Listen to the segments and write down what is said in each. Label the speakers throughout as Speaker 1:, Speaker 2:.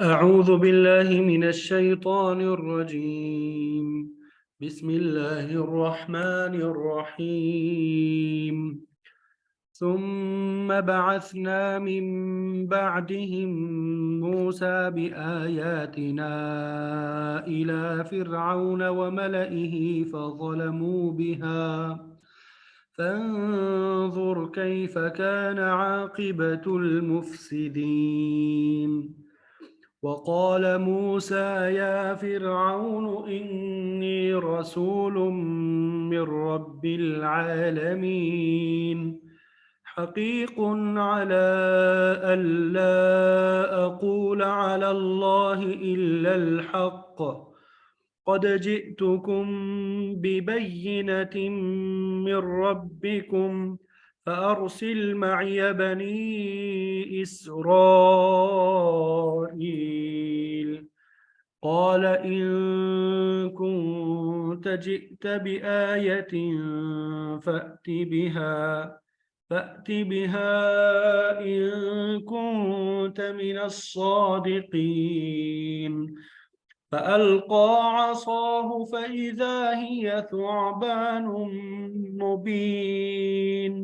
Speaker 1: أعوذ بالله من الشيطان الرجيم. بسم الله الرحمن الرحيم. ثم بعثنا من بعدهم موسى بآياتنا إلى فرعون وملئه فظلموا بها فانظر كيف كان عاقبة المفسدين. وقال موسى يا فرعون إني رسول من رب العالمين حقيق على ألا أقول على الله إلا الحق قد جئتكم ببينة من ربكم فأرسل معي بني إسرائيل. قال إن كنت جئت بآية فأت بها إن كنت من الصادقين. فألقى عصاه فإذا هي ثعبان مبين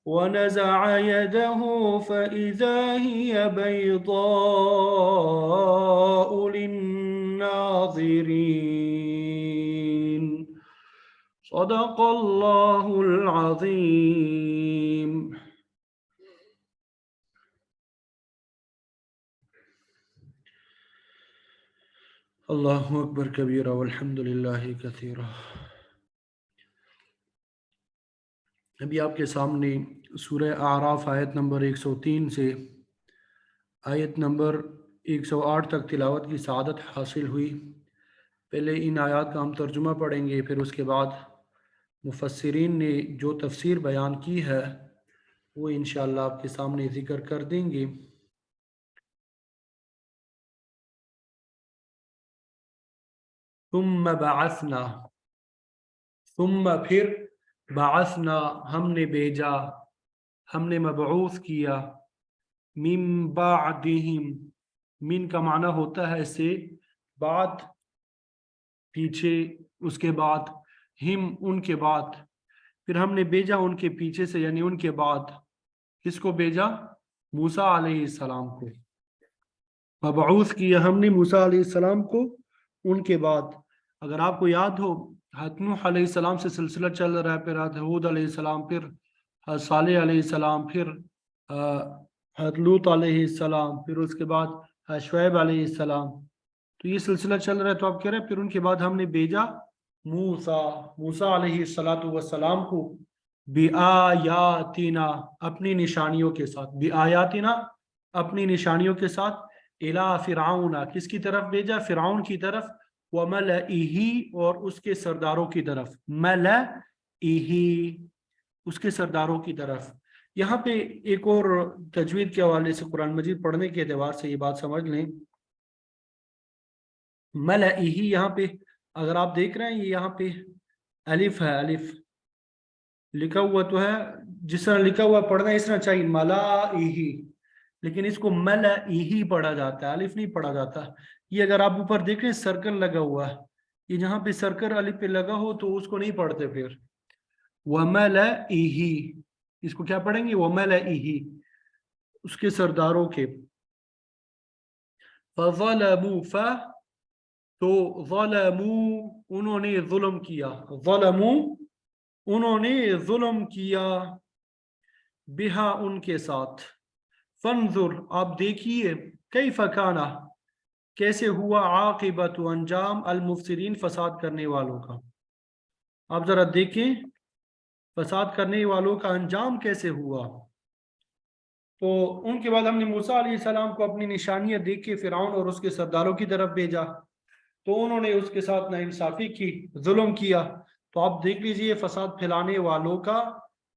Speaker 1: ونزع يده فإذا هي بيضاء للناظرين. صدق الله العظيم. اللہ اکبر کبیرہ والحمد للہ کثیرہ۔ ابھی آپ کے سامنے سورہ اعراف آیت نمبر 103 سے آیت نمبر 108 تک تلاوت کی سعادت حاصل ہوئی۔ پہلے ان آیات کا ہم ترجمہ پڑھیں گے، پھر اس کے بعد مفسرین نے جو تفسیر بیان کی ہے وہ انشاءاللہ آپ کے سامنے ذکر کر دیں گے۔ ثم بعثنا، ثم پھر، بعثنا ہم نے بھیجا، ہم نے مبعوث کیا، من بعدہم، من کا معنی ہوتا ہے سے بعد، پیچھے، اس کے بعد، ہم ان کے بعد، پھر ہم نے بھیجا ان کے پیچھے سے یعنی ان کے بعد۔ کس کو بھیجا؟ موسیٰ علیہ السلام کو۔ مبعوث کیا ہم نے موسیٰ علیہ السلام کو ان کے بعد۔ اگر آپ کو یاد ہو حضرت نوح علیہ السلام سے سلسلہ چل رہا ہے، پھر حضرت ہود علیہ السلام، پھر حضرت صالح علیہ السلام، پھر حضرت لوط علیہ السلام، پھر اس کے بعد حضرت شعیب علیہ السلام، تو یہ سلسلہ چل رہا ہے۔ تو آپ کہہ رہے ہیں پھر ان کے بعد ہم نے بھیجا موسیٰ علیہ السلام کو بِآیاتنا، اپنی نشانیوں کے ساتھ، بِآیاتنا، اپنی نشانیوں کے ساتھ، الی فرعون، کس کی طرف بھیجا؟ فرعون کی طرف، وملئہ، اور اس کے سرداروں کی طرف، ملئہ، اس کے سرداروں کی طرف۔ یہاں پہ ایک اور تجوید کے حوالے سے قرآن مجید پڑھنے کے اعتبار سے یہ بات سمجھ لیں، ملئہ یہاں پہ اگر آپ دیکھ رہے ہیں یہ یہاں پہ الف ہے، الف لکھا ہوا تو ہے، جس طرح لکھا ہوا پڑھنا اس طرح چاہیے ملائہ، لیکن اس کو ملئہ پڑھا جاتا ہے، الف نہیں پڑھا جاتا۔ یہ اگر آپ اوپر دیکھ رہے ہیں سرکل لگا ہوا ہے، یہ جہاں پہ سرکل الف پہ لگا ہو تو اس کو نہیں پڑھتے پھر، وَمَلَئِهِ، اس کو کیا پڑھیں گے؟ وَمَلَئِهِ، اس کے سرداروں کے۔ فَظَلَمُوا، تو ظَلَمُوا، انہوں نے ظلم کیا، ظَلَمُوا، انہوں نے ظلم کیا، بہا، ان کے ساتھ، فَانظُرْ، آپ دیکھیے، کیف کان، کیسے ہوا، عاقبت، انجام، المفسدین، فساد کرنے والوں کا۔ آپ ذرا دیکھیں فساد کرنے والوں کا انجام کیسے ہوا۔ تو ان کے بعد ہم نے موسیٰ علیہ السلام کو اپنی نشانیاں دیکھ کے فرعون اور اس کے سرداروں کی طرف بھیجا، تو انہوں نے اس کے ساتھ ناانصافی کی، ظلم کیا۔ تو آپ دیکھ لیجئے فساد پھیلانے والوں کا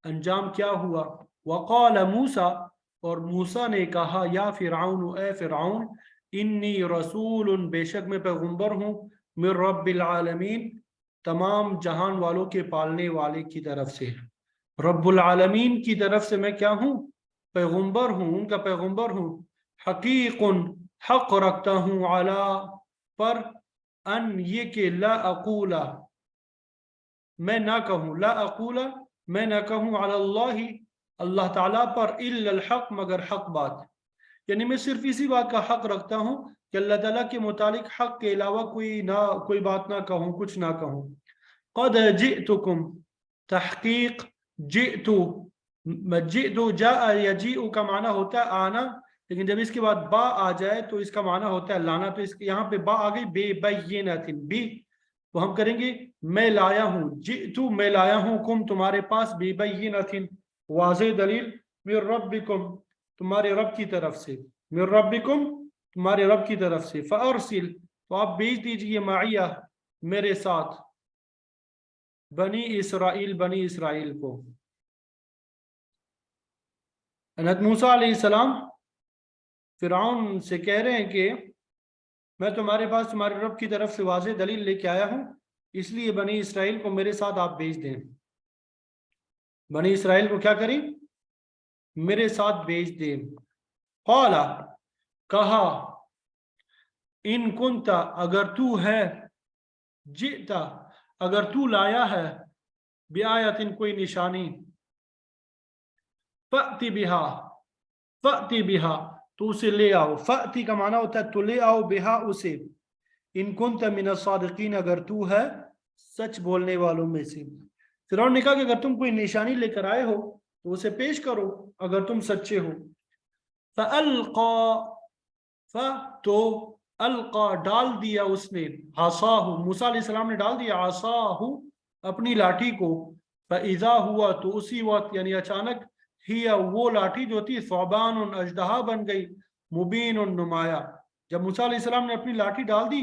Speaker 1: انجام کیا ہوا۔ وقال موسیٰ، اور موسیٰ نے کہا، یا فرعون، اے فرعون، انی رسول، بے شک میں پیغمبر ہوں، من رب العالمین، تمام جہان والوں کے پالنے والے کی طرف سے، رب العالمین کی طرف سے میں کیا ہوں؟ پیغمبر ہوں، ان کا پیغمبر ہوں۔ حقیق، حق رکھتا ہوں علی پر ان یہ کہ لا اقولا میں نہ کہوں لا اقولا میں نہ کہوں علی اللہ اللہ تعالیٰ پر الا الحق مگر حق بات، یعنی میں صرف اسی بات کا حق رکھتا ہوں کہ اللہ تعالیٰ کے متعلق حق کے علاوہ کوئی بات نہ کہوں، کچھ نہ کہوں۔ قد جئتکم تحقیق جئتو جاء یجیء کا معنی ہوتا ہے آنا، لیکن جب اس کے بعد با آ جائے تو اس کا معنی ہوتا ہے لانا، تو یہاں پہ با آ گئی بے بینۃ بھی، تو ہم کریں گے میں لایا ہوں، جئتو میں لایا ہوں، کم تمہارے پاس، بے بینۃ واضح دلیل، من ربکم تمہارے رب کی طرف سے، من ربکم تمہارے رب کی طرف سے، فارسل تو آپ بھیج دیجئے معیہ میرے ساتھ، بنی اسرائیل کو۔ حضرت موسیٰ علیہ السلام فرعون سے کہہ رہے ہیں کہ میں تمہارے پاس تمہارے رب کی طرف سے واضح دلیل لے کے آیا ہوں، اس لیے بنی اسرائیل کو میرے ساتھ آپ بھیج دیں، بنی اسرائیل کو کیا کریں، میرے ساتھ بھیج دیں۔ قال کہا ان کنتا اگر تو ہے، جئتا اگر تو لایا ہے، بیایت کوئی نشانی، فأتی بہا فأتی بہا تو اسے لے آؤ، فأتی کا معنی ہوتا ہے تو لے آؤ، بہا اسے، ان کنت من الصادقین اگر تو ہے سچ بولنے والوں میں سے۔ فرعون نے کہا کہ اگر تم کوئی نشانی لے کر آئے ہو تو اسے پیش کرو اگر تم سچے ہو۔ فَأَلْقَى تو القا ڈال دیا اس نے، عصاہ موسیٰ علیہ السلام نے ڈال دیا، عصاہ اپنی لاٹھی کو، فَإِذَا ہوا تو اسی وقت یعنی اچانک، ہی وہ لاٹھی جو تھی ثعبان اژدہا بن گئی، مبین نمایاں، جب موسیٰ علیہ السلام نے اپنی لاٹھی ڈال دی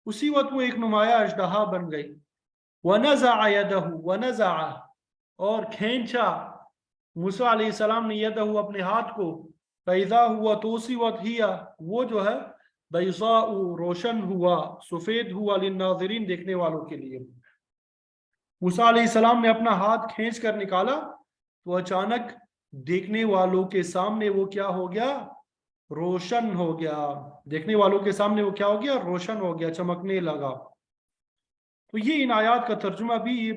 Speaker 1: اسی وقت وہ ایک نمایاں اژدہا بن گئی۔ وَنَزَعَ يَدَهُ وَنَزَعَ اور کھینچا موسیٰ علیہ السلام نے یدہ اپنے ہاتھ کو، فَإِذَا ہوا تو اسی وقت ہی وہ جو ہے بیضاء روشن ہوا، سفید ہوا، للناظرین دیکھنے والوں کے لیے۔ موسیٰ علیہ السلام نے اپنا ہاتھ کھینچ کر نکالا تو اچانک دیکھنے والوں کے سامنے وہ کیا ہو گیا، روشن ہو گیا، دیکھنے والوں کے سامنے وہ کیا ہو گیا، روشن ہو گیا، چمکنے لگا۔ تو یہ ان آیات کا ترجمہ بھی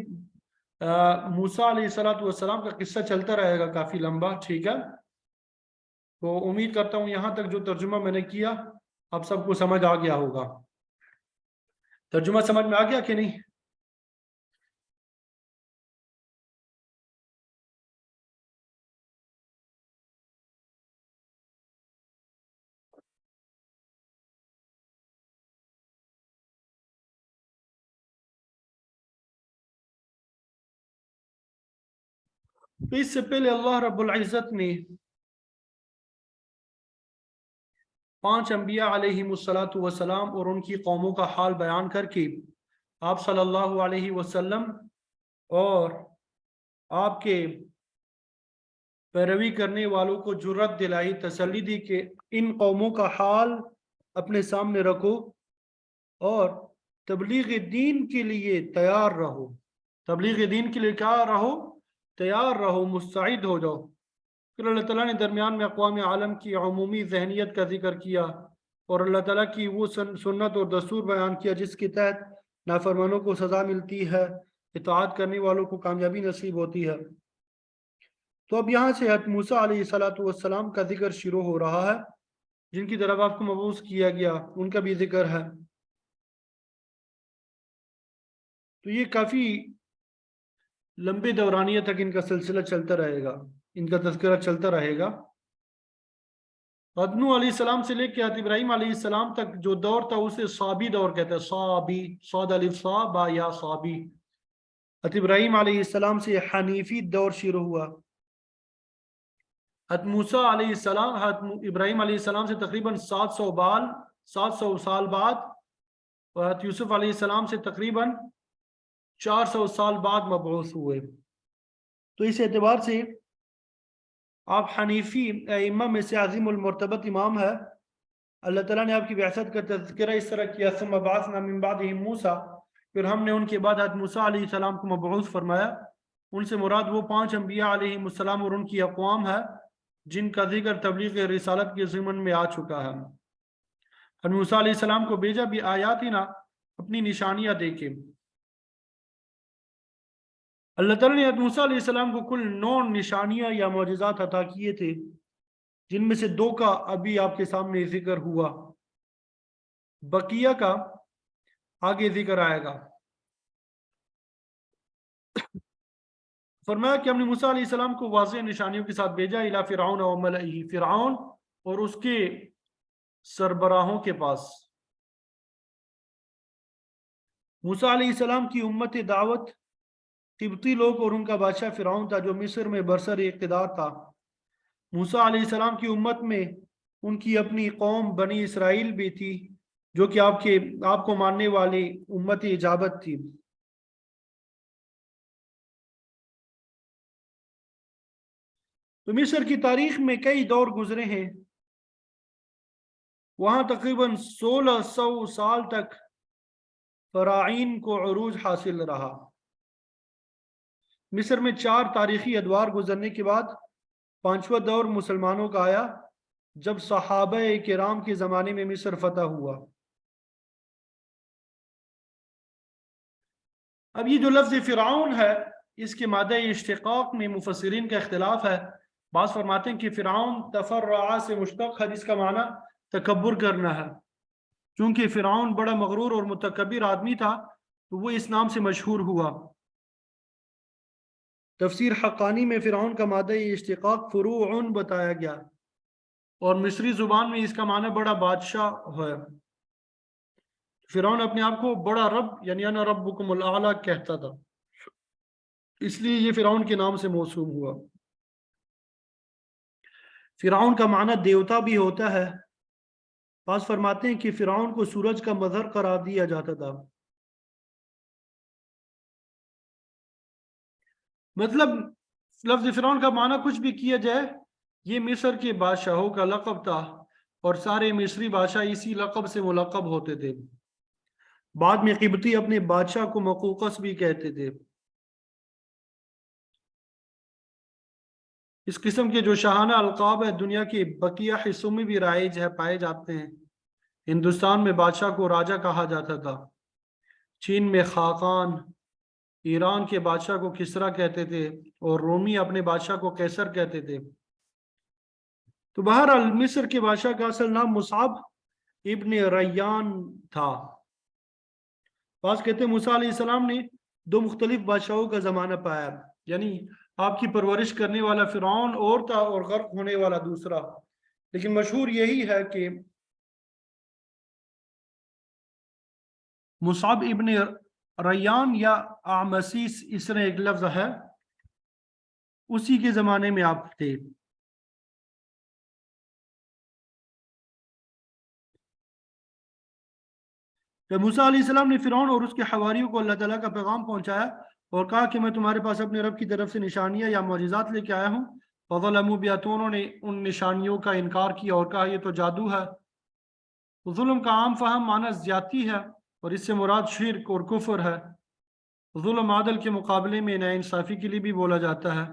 Speaker 1: موسیٰ علیہ السلام کا قصہ چلتا رہے گا کافی لمبا، ٹھیک ہے؟ تو امید کرتا ہوں یہاں تک جو ترجمہ میں نے کیا اب سب کو سمجھ آ گیا ہوگا۔ ترجمہ سمجھ میں آ گیا کہ نہیں؟ تو اس سے پہلے اللہ رب العزت نے 5 انبیاء علیہ السلام اور ان کی قوموں کا حال بیان کر کے آپ صلی اللہ علیہ وسلم اور آپ کے پیروی کرنے والوں کو جرأت دلائی، تسلی دی کہ ان قوموں کا حال اپنے سامنے رکھو اور تبلیغ دین کے لیے تیار رہو، تبلیغ دین کے لیے کیا رہو، تیار رہو، مستعد ہو جاؤ۔ پھر اللہ تعالیٰ نے درمیان میں اقوام عالم کی عمومی ذہنیت کا ذکر کیا اور اللہ تعالیٰ کی وہ سنت اور دستور بیان کیا جس کے تحت نافرمانوں کو سزا ملتی ہے، اطاعت کرنے والوں کو کامیابی نصیب ہوتی ہے۔ تو اب یہاں سے حضرت موسیٰ علیہ السلام کا ذکر شروع ہو رہا ہے، جن کی طرف آپ کو مبعوث کیا گیا، ان کا بھی ذکر ہے۔ تو یہ کافی لمبے دورانیہ تک ان کا سلسلہ چلتا رہے گا، ان کا تذکرہ چلتا رہے گا۔ نوح علیہ السلام سے لے کے ابراہیم علیہ السلام تک جو دور تھا اسے صابی دور کہتے ہیں، صابی، صاد الف صا با یا صابی۔ ابراہیم علیہ السلام سے حنیفی دور شروع ہوا۔ موسیٰ علیہ السلام ابراہیم علیہ السلام سے تقریباً 700 سال بعد، اور یوسف علیہ السلام سے تقریباً 400 سال بعد مبعوث ہوئے۔ تو اس اعتبار سے آپ حنیفی ائمہ میں سے عظیم المرتبت امام ہے۔ اللہ تعالیٰ نے آپ کی بعثت کا تذکرہ اس طرح کیا، ثم بعثنا من بعدهم موسیٰ، پھر ہم نے ان کے بعد حضرت موسیٰ علیہ السلام کو مبعوث فرمایا۔ ان سے مراد وہ 5 انبیاء علیہ السلام اور ان کی اقوام ہے جن کا ذکر تبلیغ رسالت کے ضمن میں آ چکا ہے۔ حضرت موسیٰ علیہ السلام کو بھیجا بھی آیاتنا، اپنی نشانیاں دے کے۔ اللہ تعالیٰ نے حضرت موسیٰ علیہ السلام کو کل 9 نشانیاں یا معجزات عطا کیے تھے، جن میں سے 2 کا ابھی آپ کے سامنے ذکر ہوا، بقیہ کا آگے ذکر آئے گا۔ فرمایا کہ ہم نے موسیٰ علیہ السلام کو واضح نشانیوں کے ساتھ بھیجا الی فرعون و ملئہ، فرعون اور اس کے سربراہوں کے پاس۔ موسیٰ علیہ السلام کی امت دعوت قبطی لوگ اور ان کا بادشاہ فرعون تھا، جو مصر میں برسر اقتدار تھا۔ موسیٰ علیہ السلام کی امت میں ان کی اپنی قوم بنی اسرائیل بھی تھی، جو کہ آپ کو ماننے والی امت اجابت تھی۔ تو مصر کی تاریخ میں کئی دور گزرے ہیں، وہاں تقریباً 1600 سال تک فراعین کو عروج حاصل رہا۔ مصر میں 4 تاریخی ادوار گزرنے کے بعد 5واں دور مسلمانوں کا آیا، جب صحابہ کرام کے زمانے میں مصر فتح ہوا۔ اب یہ جو لفظ فرعون ہے، اس کے مادہ اشتقاق میں مفسرین کا اختلاف ہے۔ بعض فرماتے ہیں کہ فرعون تفرع سے مشتق ہے، جس کا معنی تکبر کرنا ہے۔ چونکہ فرعون بڑا مغرور اور متکبر آدمی تھا، تو وہ اس نام سے مشہور ہوا۔ تفسیر حقانی میں فرعون کا مادہ اشتقاق فروعن بتایا گیا، اور مصری زبان میں اس کا معنی بڑا بادشاہ ہے۔ فرعون اپنے آپ کو بڑا رب یعنی انا ربکم الاعلی کہتا تھا، اس لیے یہ فرعون کے نام سے موسوم ہوا۔ فرعون کا معنی دیوتا بھی ہوتا ہے۔ بعض فرماتے ہیں کہ فرعون کو سورج کا مظہر قرار دیا جاتا تھا۔ مطلب لفظ فرعون کا معنی کچھ بھی کیا جائے، یہ مصر کے بادشاہوں کا لقب تھا، اور سارے مصری بادشاہ اسی لقب سے ملقب ہوتے تھے۔ بعد میں قبطی اپنے بادشاہ کو مقوقس بھی کہتے تھے۔ اس قسم کے جو شاہانہ القاب ہے دنیا کے بقیہ حصوں میں بھی رائج ہے، پائے جاتے ہیں۔ ہندوستان میں بادشاہ کو راجہ کہا جاتا تھا، چین میں خاقان، ایران کے بادشاہ کو کسرا کہتے تھے، اور رومی اپنے بادشاہ کو قیصر کہتے تھے۔ تو بہرحال مصر کے بادشاہ کا اصل نام مصعب ابن ریان تھا۔ بعض کہتے ہیں موسیٰ علیہ السلام نے 2 مختلف بادشاہوں کا زمانہ پایا، یعنی آپ کی پرورش کرنے والا فرعون اور تھا اور غرق ہونے والا دوسرا۔ لیکن مشہور یہی ہے کہ مصعب ابن ریان یا اعمسیس، اس طرح ایک لفظ ہے، اسی کے زمانے میں آپ تھے۔ جب موسیٰ علیہ السلام نے فرعون اور اس کے حواریوں کو اللہ تعالیٰ کا پیغام پہنچایا اور کہا کہ میں تمہارے پاس اپنے رب کی طرف سے نشانیاں یا معجزات لے کے آیا ہوں، فظلموا بہا، تو انہوں نے ان نشانیوں کا انکار کیا اور کہا یہ تو جادو ہے۔ ظلم کا عام فہم معنی زیادتی ہے، اور اس سے مراد شرک اور کفر ہے۔ ظلم عدل کے مقابلے میں ناانصافی کے لیے بھی بولا جاتا ہے،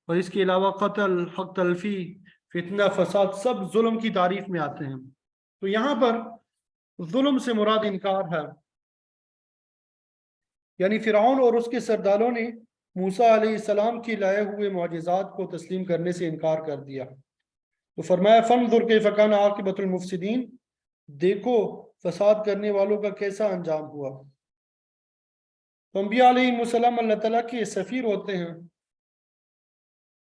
Speaker 1: اور اس کے علاوہ قتل، حق تلفی، فتنہ، فساد، سب ظلم کی تعریف میں آتے ہیں۔ تو یہاں پر ظلم سے مراد انکار ہے، یعنی فرعون اور اس کے سرداروں نے موسیٰ علیہ السلام کی لائے ہوئے معجزات کو تسلیم کرنے سے انکار کر دیا۔ تو فرمایا فانظر کیف کان عاقبۃ المفسدین، دیکھو فساد کرنے والوں کا کیسا انجام ہوا۔ تو انبیاء علیہ السلام اللہ تعالیٰ کے سفیر ہوتے ہیں،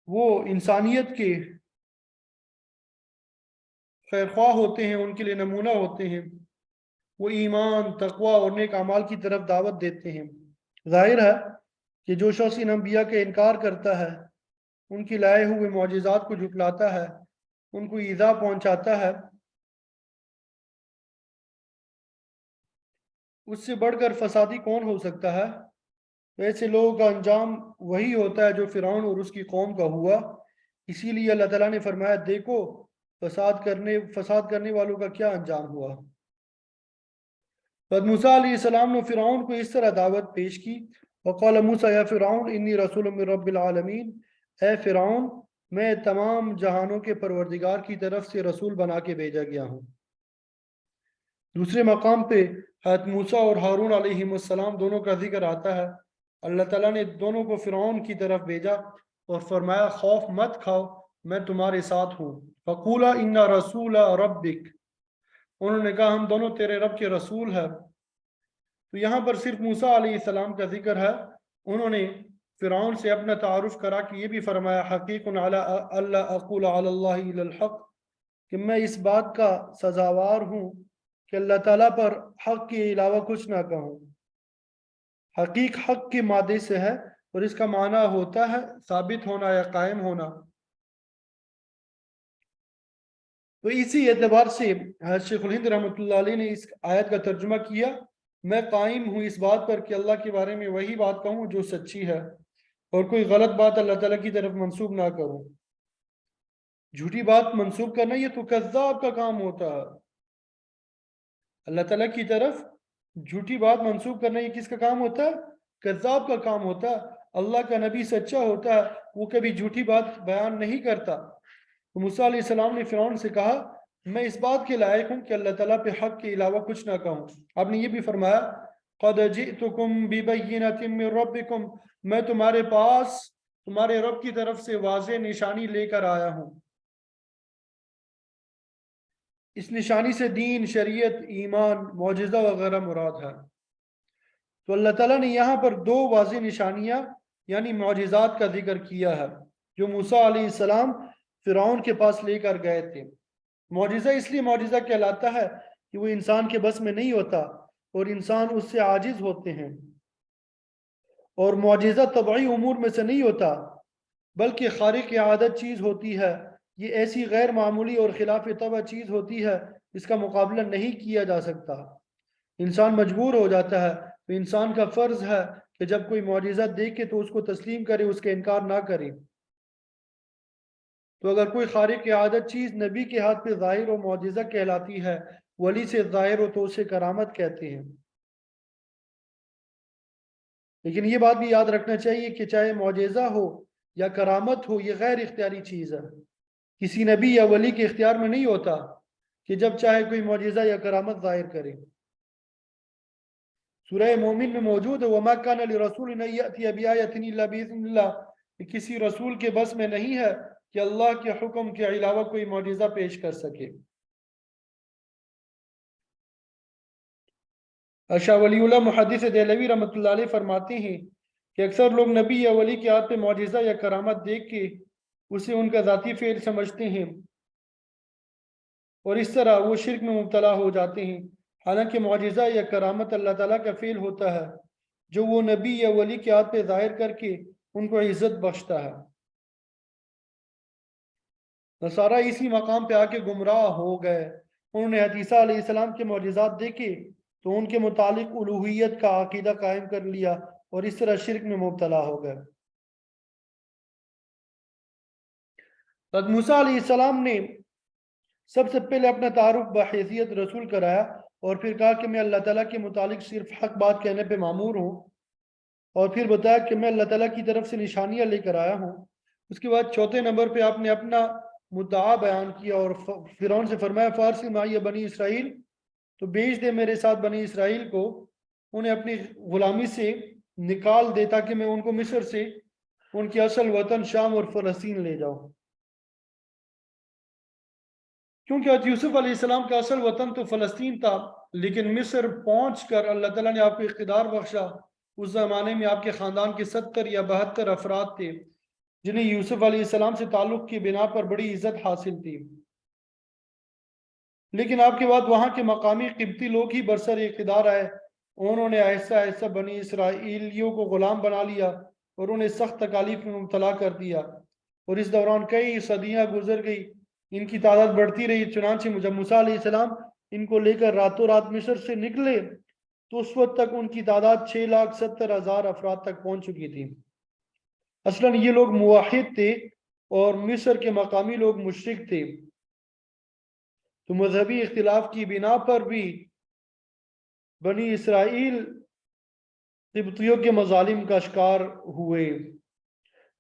Speaker 1: وہ انسانیت کے خیرخواہ ہوتے ہیں، ان کے لیے نمونہ ہوتے ہیں۔ وہ ایمان، تقوی اور نیک اعمال کی طرف دعوت دیتے ہیں۔ ظاہر ہے کہ جو شخص ان انبیاء کا انکار کرتا ہے، ان کی لائے ہوئے معجزات کو جھٹلاتا ہے، ان کو ایذا پہنچاتا ہے، اس سے بڑھ کر فسادی کون ہو سکتا ہے؟ ایسے لوگوں کا انجام وہی ہوتا ہے جو فرعون اور اس کی قوم کا ہوا۔ اسی لیے اللہ تعالیٰ نے فرمایا دیکھو فساد کرنے والوں کا کیا انجام ہوا۔ حضرت موسیٰ علیہ السلام نے فرعون کو اس طرح دعوت پیش کی، وقال موسیٰ یا فرعون انی رسول من رب العالمین، اے فرعون میں تمام جہانوں کے پروردگار کی طرف سے رسول بنا کے بھیجا گیا ہوں۔ دوسرے مقام پہ حضرت موسیٰ اور ہارون علیہ السلام دونوں کا ذکر آتا ہے. اللہ تعالیٰ نے دونوں کو فرعون کی طرف بھیجا اور فرمایا خوف مت کھاؤ، میں تمہارے ساتھ ہوں. فقولا ان رسول ربک، انہوں نے کہا ہم دونوں تیرے رب کے رسول ہیں. تو یہاں پر صرف موسیٰ علیہ السلام کا ذکر ہے. انہوں نے فرعون سے اپنا تعارف کرا کہ یہ بھی فرمایا حقیق علی اللہ اقول علی اللہ الا الحق، کہ میں اس بات کا سزاوار ہوں کہ اللہ تعالیٰ پر حق کے علاوہ کچھ نہ کہوں. حقیق حق کے مادے سے ہے اور اس کا معنی ہوتا ہے ثابت ہونا یا قائم ہونا. تو اسی اعتبار سے شیخ الہند رحمۃ اللہ علیہ نے اس آیت کا ترجمہ کیا میں قائم ہوں اس بات پر کہ اللہ کے بارے میں وہی بات کہوں جو سچی ہے اور کوئی غلط بات اللہ تعالیٰ کی طرف منسوب نہ کروں. جھوٹی بات منسوب کرنا یہ تو کذاب کا کام ہوتا ہے. اللہ تعالیٰ کی طرف جھوٹی بات منسوب کرنا یہ کس کا کام ہوتا ہے؟ کذاب کا کام ہوتا ہے. اللہ کا نبی سچا ہوتا ہے، وہ کبھی جھوٹی بات بیان نہیں کرتا. موسیٰ علیہ السلام نے فرعون سے کہا میں اس بات کے لائق ہوں کہ اللہ تعالیٰ پہ حق کے علاوہ کچھ نہ کہوں. آپ نے یہ بھی فرمایا قد جئتکم ببینۃ من ربکم، میں تمہارے پاس تمہارے رب کی طرف سے واضح نشانی لے کر آیا ہوں. اس نشانی سے دین، شریعت، ایمان، معجزہ وغیرہ مراد ہے. تو اللہ تعالیٰ نے یہاں پر دو واضح نشانیاں یعنی معجزات کا ذکر کیا ہے جو موسیٰ علیہ السلام فرعون کے پاس لے کر گئے تھے. معجزہ اس لیے معجزہ کہلاتا ہے کہ وہ انسان کے بس میں نہیں ہوتا اور انسان اس سے عاجز ہوتے ہیں. اور معجزہ طبعی امور میں سے نہیں ہوتا بلکہ خارق عادت چیز ہوتی ہے. یہ ایسی غیر معمولی اور خلاف طبع چیز ہوتی ہے اس کا مقابلہ نہیں کیا جا سکتا. انسان مجبور ہو جاتا ہے. تو انسان کا فرض ہے کہ جب کوئی معجزہ دیکھے تو اس کو تسلیم کرے، اس کے انکار نہ کرے. تو اگر کوئی خارق عادت چیز نبی کے ہاتھ پہ ظاہر و معجزہ کہلاتی ہے، ولی سے ظاہر ہو تو اسے کرامت کہتے ہیں. لیکن یہ بات بھی یاد رکھنا چاہیے کہ چاہے معجزہ ہو یا کرامت ہو یہ غیر اختیاری چیز ہے. کسی نبی یا ولی کے اختیار میں نہیں ہوتا کہ جب چاہے کوئی معجزہ یا کرامت ظاہر کرے. سورہ مومن میں موجود ہے وَمَا كَانَ لِرَسُولٍ أَن يَأْتِيَ بِآيَةٍ إِلَّا بِإِذْنِ اللَّهِ، کسی رسول کے بس میں نہیں ہے کہ اللہ کے حکم کے علاوہ کوئی معجزہ پیش کر سکے. شاہ ولی اللہ محدث دہلوی رحمۃ اللہ علیہ فرماتے ہیں کہ اکثر لوگ نبی یا ولی کے ہاتھ پہ معجزہ یا کرامت دیکھ کے اسے ان کا ذاتی فعل سمجھتے ہیں اور اس طرح وہ شرک میں مبتلا ہو جاتے ہیں. حالانکہ معجزہ یا کرامت اللہ تعالیٰ کا فعل ہوتا ہے جو وہ نبی یا ولی کے ہاتھ پہ ظاہر کر کے ان کو عزت بخشتا ہے. نصارہ اسی مقام پہ آ کے گمراہ ہو گئے. انہوں نے عیسیٰ علیہ السلام کے معجزات دیکھے تو ان کے متعلق الوہیت کا عقیدہ قائم کر لیا اور اس طرح شرک میں مبتلا ہو گئے. حضرت موسیٰ علیہ السلام نے سب سے پہلے اپنا تعارف بحیثیت رسول کرایا اور پھر کہا کہ میں اللہ تعالیٰ کے متعلق صرف حق بات کہنے پہ مامور ہوں، اور پھر بتایا کہ میں اللہ تعالیٰ کی طرف سے نشانیاں لے کر آیا ہوں. اس کے بعد چوتھے نمبر پہ آپ نے اپنا مدعا بیان کیا اور فرعون سے فرمایا فارسی معی بنی اسرائیل، تو بھیج دے میرے ساتھ بنی اسرائیل کو، انہیں اپنی غلامی سے نکال دے تاکہ میں ان کو مصر سے ان کی اصل وطن شام اور فلسطین لے جاؤں. کیونکہ حضرت یوسف علیہ السلام کا اصل وطن تو فلسطین تھا، لیکن مصر پہنچ کر اللہ تعالیٰ نے آپ کو اقتدار بخشا. اس زمانے میں آپ کے خاندان کے 70 یا 72 افراد تھے جنہیں یوسف علیہ السلام سے تعلق کی بنا پر بڑی عزت حاصل تھی. لیکن آپ کے بعد وہاں کے مقامی قبطی لوگ ہی برسر اقتدار آئے. انہوں نے آہستہ آہستہ بنی اسرائیلیوں کو غلام بنا لیا اور انہیں سخت تکالیف میں مبتلا کر دیا، اور اس دوران کئی صدیاں گزر گئی، ان کی تعداد بڑھتی رہی. چنانچہ جب موسیٰ علیہ السلام ان کو لے کر راتوں رات مصر سے نکلے تو اس وقت تک ان کی تعداد 6,70,000 افراد تک پہنچ چکی تھی. اصلاً یہ لوگ موحد تھے اور مصر کے مقامی لوگ مشرک تھے. تو مذہبی اختلاف کی بنا پر بھی بنی اسرائیل قبطیوں کے مظالم کا شکار ہوئے.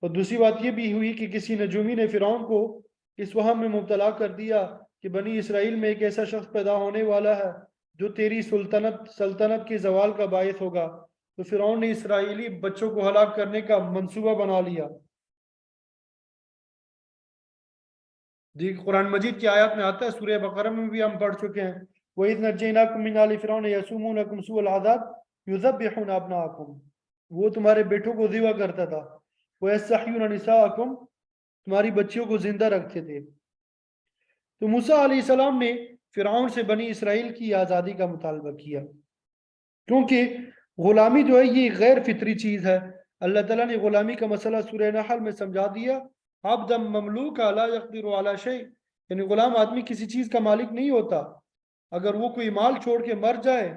Speaker 1: اور دوسری بات یہ بھی ہوئی کہ کسی نجومی نے فرعون کو اس وہم میں مبتلا کر دیا کہ بنی اسرائیل میں ایک ایسا شخص پیدا ہونے والا ہے جو تیری سلطنت کے زوال کا باعث ہوگا. تو فرعون نے اسرائیلی بچوں کو ہلاک کرنے کا منصوبہ بنا لیا. دیکھ قرآن مجید کی آیات میں آتا ہے, سورہ بقرہ میں بھی ہم پڑھ چکے ہیں, وَإِذْ نَجَّيْنَاكُم مِّنْ آلِ فِرْعَوْنَ يَسُومُونَكُمْ سُوءَ الْعَذَابِ يُذَبِّحُونَ أَبْنَاءَكُمْ, وہ تمہارے بیٹوں کو ذبح کرتا تھا. وَيَسْتَحْيُونَ نِسَاءَكُمْ, تمہاری بچیوں کو زندہ رکھتے تھے. تو موسیٰ علیہ السلام نے فرعون سے بنی اسرائیل کی آزادی کا مطالبہ کیا, کیونکہ غلامی جو ہے یہ غیر فطری چیز ہے. اللہ تعالیٰ نے غلامی کا مسئلہ سورہ نحل میں سمجھا دیا, عبدا مملوکا لا یقدر علی شیء, یعنی غلام آدمی کسی چیز کا مالک نہیں ہوتا. اگر وہ کوئی مال چھوڑ کے مر جائے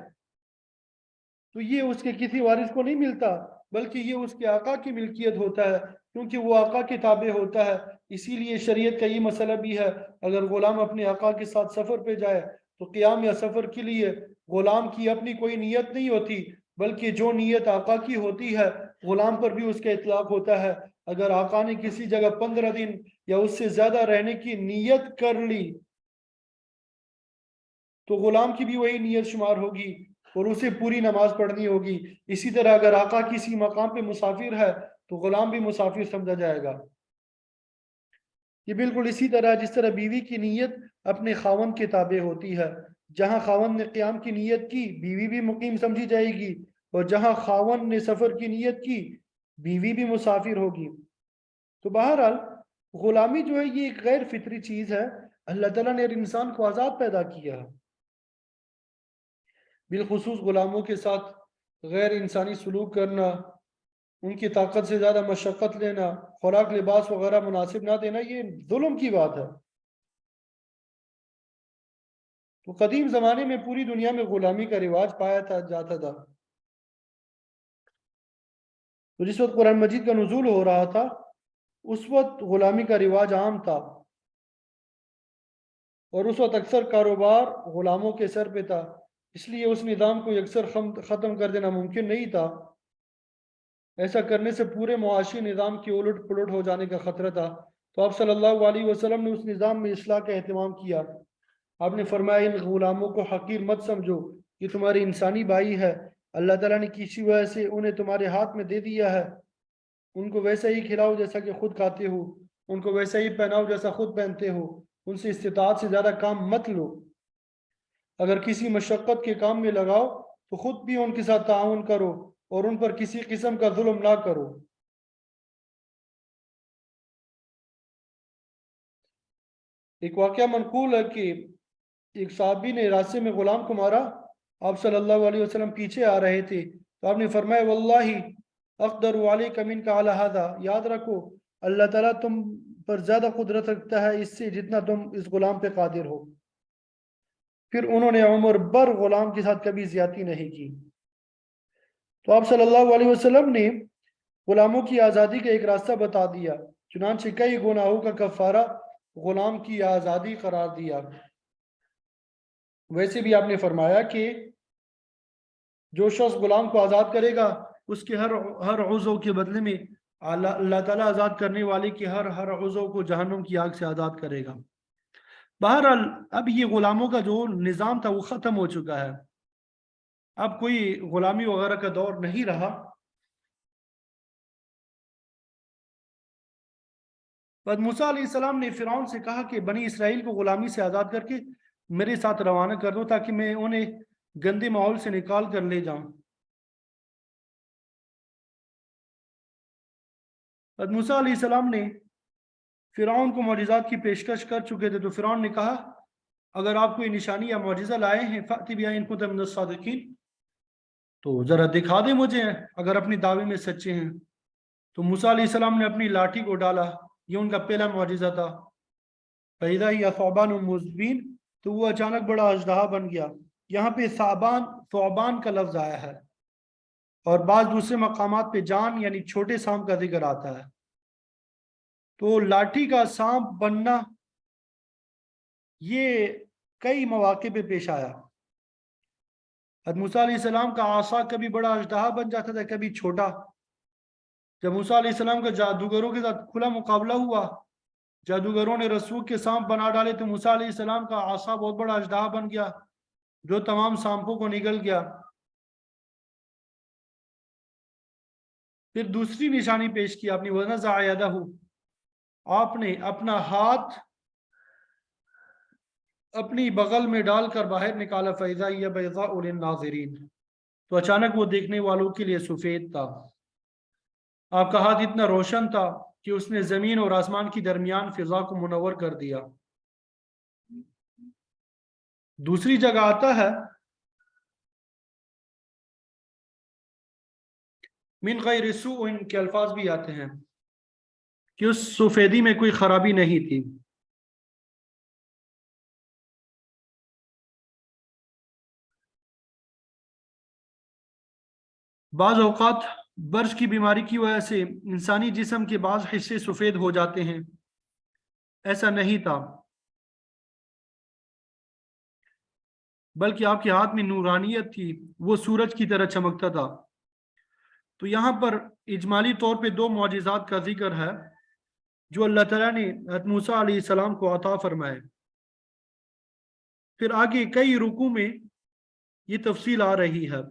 Speaker 1: تو یہ اس کے کسی وارث کو نہیں ملتا, بلکہ یہ اس کے آقا کی ملکیت ہوتا ہے, کیونکہ وہ آقا کے تابع ہوتا ہے. اسی لیے شریعت کا یہ مسئلہ بھی ہے, اگر غلام اپنے آقا کے ساتھ سفر پہ جائے تو قیام یا سفر کے لیے غلام کی اپنی کوئی نیت نہیں ہوتی, بلکہ جو نیت آقا کی ہوتی ہے غلام پر بھی اس کا اطلاق ہوتا ہے. اگر آقا نے کسی جگہ 15 دن یا اس سے زیادہ رہنے کی نیت کر لی تو غلام کی بھی وہی نیت شمار ہوگی اور اسے پوری نماز پڑھنی ہوگی. اسی طرح اگر آقا کسی مقام پہ مسافر ہے تو غلام بھی مسافر سمجھا جائے گا. یہ بالکل اسی طرح جس طرح بیوی کی نیت اپنے خاوند کے تابع ہوتی ہے. جہاں خاوند نے قیام کی نیت کی بیوی بھی مقیم سمجھی جائے گی, اور جہاں خاوند نے سفر کی نیت کی بیوی بھی مسافر ہوگی. تو بہرحال غلامی جو ہے یہ ایک غیر فطری چیز ہے. اللہ تعالیٰ نے انسان کو آزاد پیدا کیا, بالخصوص غلاموں کے ساتھ غیر انسانی سلوک کرنا, ان کی طاقت سے زیادہ مشقت لینا, خوراک لباس وغیرہ مناسب نہ دینا, یہ ظلم کی بات ہے. تو قدیم زمانے میں پوری دنیا میں غلامی کا رواج پایا جاتا تھا. تو جس وقت قرآن مجید کا نزول ہو رہا تھا اس وقت غلامی کا رواج عام تھا, اور اس وقت اکثر کاروبار غلاموں کے سر پہ تھا, اس لیے اس نظام کو یکسر ختم کر دینا ممکن نہیں تھا. ایسا کرنے سے پورے معاشی نظام کی الٹ پلٹ ہو جانے کا خطرہ تھا. تو آپ صلی اللہ علیہ وسلم نے اس نظام میں اصلاح کا اہتمام کیا. آپ نے فرمایا ان غلاموں کو حقیر مت سمجھو, یہ تمہاری انسانی بھائی ہے, اللہ تعالیٰ نے کسی وجہ سے انہیں تمہارے ہاتھ میں دے دیا ہے, ان کو ویسا ہی کھلاؤ جیسا کہ خود کھاتے ہو, ان کو ویسا ہی پہناؤ جیسا خود پہنتے ہو, ان سے استطاعت سے زیادہ کام مت لو. اگر کسی مشقت کے کام میں لگاؤ تو خود بھی ان کے ساتھ تعاون کرو اور ان پر کسی قسم کا ظلم نہ کرو. ایک واقعہ منقول ہے کہ ایک صحابی نے راستے میں غلام کو مارا, آپ صلی اللہ علیہ وسلم پیچھے آ رہے تھے تو آپ نے فرمایا واللہ اقدر علیک منک علی ھذا, یاد رکھو اللہ تعالیٰ تم پر زیادہ قدرت رکھتا ہے اس سے جتنا تم اس غلام پہ قادر ہو. پھر انہوں نے عمر بھر غلام کے ساتھ کبھی زیادتی نہیں کی. تو آپ صلی اللہ علیہ وسلم نے غلاموں کی آزادی کا ایک راستہ بتا دیا, چنانچہ کئی گناہوں کا کفارہ غلام کی آزادی قرار دیا. ویسے بھی آپ نے فرمایا کہ جو شخص غلام کو آزاد کرے گا اس کے ہر عضو کے بدلے میں اللہ تعالیٰ آزاد کرنے والے کے ہر عضو کو جہنم کی آگ سے آزاد کرے گا. بہرحال اب یہ غلاموں کا جو نظام تھا وہ ختم ہو چکا ہے, اب کوئی غلامی وغیرہ کا دور نہیں رہا. بعد موسیٰ علیہ السلام نے فرعون سے کہا کہ بنی اسرائیل کو غلامی سے آزاد کر کے میرے ساتھ روانہ کر دو تاکہ میں انہیں گندے ماحول سے نکال کر لے جاؤں. بعد موسیٰ علیہ السلام نے فرعون کو معجزات کی پیشکش کر چکے تھے, تو فرعون نے کہا اگر آپ کوئی نشانی یا معجزہ لائے ہیں فأتی بہا ان کنتم من الصادقین, تو ذرا دکھا دیں مجھے اگر اپنی دعوے میں سچے ہیں. تو موسیٰ علیہ السلام نے اپنی لاٹھی کو ڈالا, یہ ان کا پہلا معجزہ تھا. فَإِذَا هِيَ ثُعْبَانٌ مُّبِينٌ, تو وہ اچانک بڑا اژدہا بن گیا. یہاں پہ ثعبان کا لفظ آیا ہے, اور بعض دوسرے مقامات پہ جان یعنی چھوٹے سانپ کا ذکر آتا ہے. تو لاٹھی کا سانپ بننا یہ کئی مواقع پہ پیش آیا. حضرت موسیٰ علیہ السلام کا عصا کبھی بڑا اژدہا بن جاتا تھا, کبھی چھوٹا. جب موسیٰ علیہ السلام کا جادوگروں کے ساتھ کھلا مقابلہ ہوا, جادوگروں نے رسول کے سانپ بنا ڈالے, تو موسیٰ علیہ السلام کا عصا بہت بڑا اژدہا بن گیا. جو تمام سانپوں کو نگل گیا۔ پھر دوسری نشانی پیش کی آپ نے، وَنَزَعَ يَدَهُ، آپ نے اپنا ہاتھ اپنی بغل میں ڈال کر باہر نکالا، فَإِذَا هِيَ بَيْضَاءُ لِلنَّاظِرِينَ، تو اچانک وہ دیکھنے والوں کے لیے سفید تھا۔ آپ کا ہاتھ اتنا روشن تھا کہ اس نے زمین اور آسمان کی درمیان فضا کو منور کر دیا۔ دوسری جگہ آتا ہے من غیر سوء، ان کے الفاظ بھی آتے ہیں کہ اس سفیدی میں کوئی خرابی نہیں تھی۔ بعض اوقات برش کی بیماری کی وجہ سے انسانی جسم کے بعض حصے سفید ہو جاتے ہیں، ایسا نہیں تھا، بلکہ آپ کے ہاتھ میں نورانیت تھی، وہ سورج کی طرح چمکتا تھا۔ تو یہاں پر اجمالی طور پہ دو معجزات کا ذکر ہے جو اللہ تعالیٰ نے حضرت موسیٰ علیہ السلام کو عطا فرمائے۔ پھر آگے کئی رکوع میں یہ تفصیل آ رہی ہے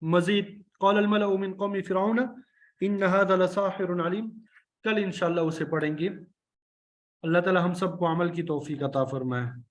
Speaker 1: مزید۔ قال الملأ من قوم فرعون ان هذا لساحر علیم، کل انشاءاللہ اسے پڑھیں گے۔ اللہ تعالیٰ ہم سب کو عمل کی توفیق عطا فرمائے۔